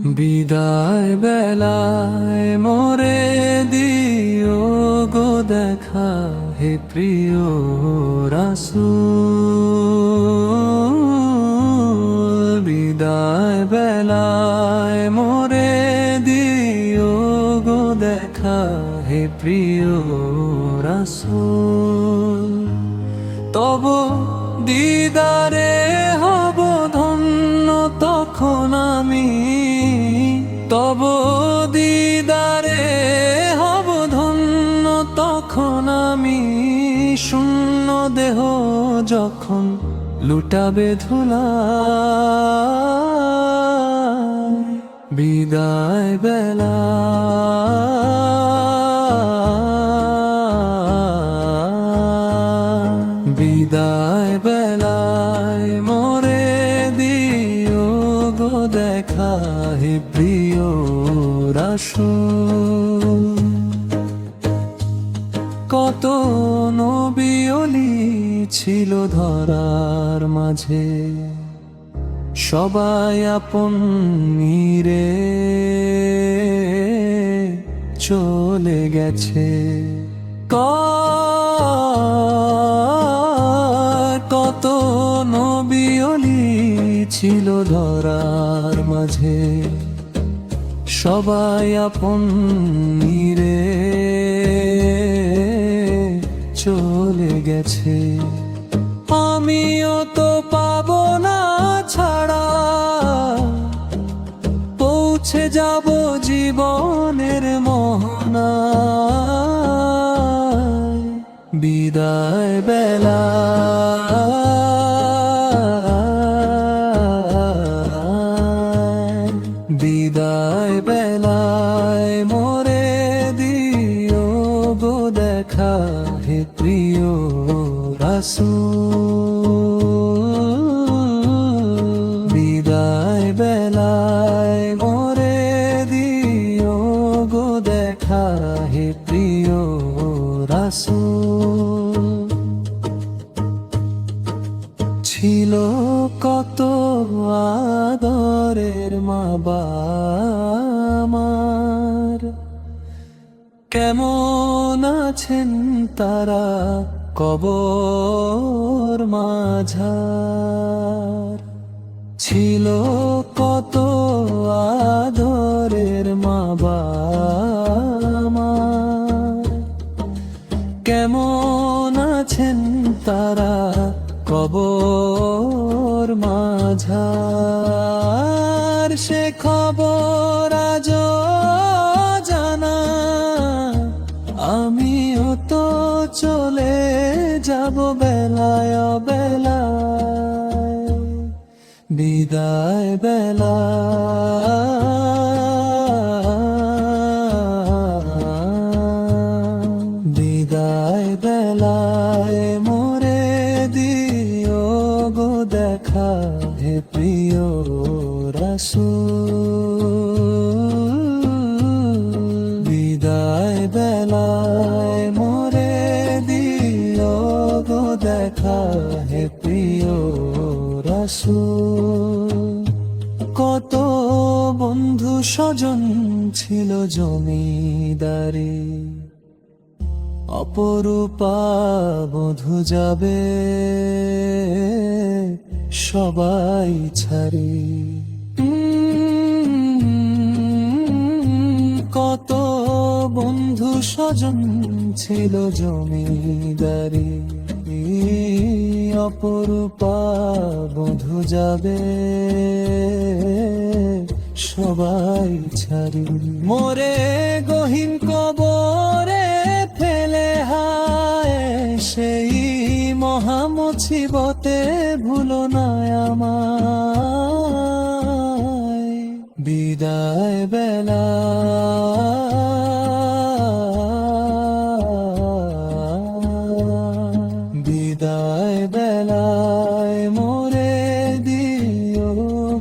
বিদায় বেলায় মোরে দিও গো দেখা, হে প্রিয় রাসূল। বিদায় বেলায় মোরে দিও গো দেখা, হে প্রিয় রাসূল। তব দিদারে হব ধন্য তখন আমি, তব দিদারে হব ধন্য তখন আমি। শূন্য দেহ যখন লুটাবে ধুলায়, বিদায় বেলা বিদায় বেলায় মোরে দিও গো দেখা, হে প্রিয় রাসূল। কত নবী ওলি ছিল ধরার মাঝে, সবাই আপন নিরে চলে গেছে। কত নবী ওলি ছিল ধরার মাঝে, সবাই আপন নিরে চলে গেছে। আমিও তো পাবো না ছাড়া, পৌঁছে যাব জীবনের মোহনায়। বিদায় বেলা বিদায় বেলায় মোরে দিও গো দেখা, হে প্রিয় রাসূল। বিদায় বেলায় মোরে দিও গো দেখা, হে প্রিয় রাসূল। ছিল কত আদরের মা আমার, কেমন আছেন তারা কবর মাঝার। ছিল কত আদরের মা আমার, কেমন আছেন তারা কবর মাঝার। সে খবর আজও জানা, আমিও তো চলে যাব বেলায় বেলায়। বিদায় বেলা বিদায় বেলায় মোরে দিও গো দেখা, হে প্রিয় রাসূল। বিদায় বেলায় মোরে দিও গো দেখা, হে প্রিয় রাসূল। কত বন্ধু স্বজন ছিল জমিদারি, অপরূপা বধূ যাবে সবাই ছাড়ি। কত বন্ধু স্বজন ছিল জমিদারি, অপরূপা বধূ যাবে সবাই ছাড়ি। মোরে গহীন কবরে ফেলে হায়, সেই মহামুসিবতে ভুলো না আমায়। বিদায় বেলা বিদায় বেলায় মোরে দিও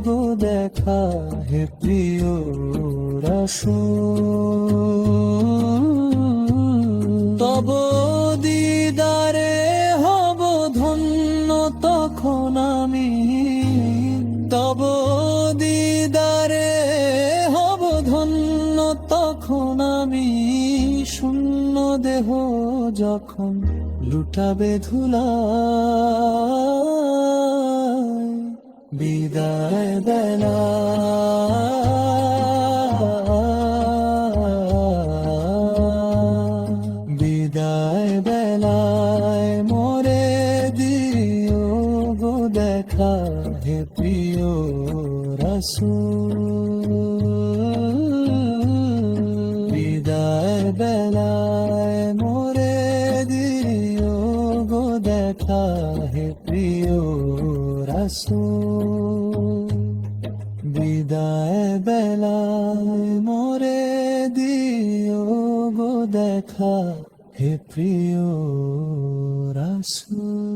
গো দেখা, হে প্রিয় রাসূল। তব দিদারে হব ধন্য তখন আমি, তব দিদারে দেহ যখন লুটাবে ধুলায়, বিদায় বেলা বিদায় বেলায় মোরে দিও গো দেখা, হে প্রিয় রাসূল। বিদায় বেলায় মোরে দিও গো দেখা, হে প্রিয় রাসূল। বিদায় বেলায় মোরে দিও গো দেখা, হে প্রিয় রাসূল।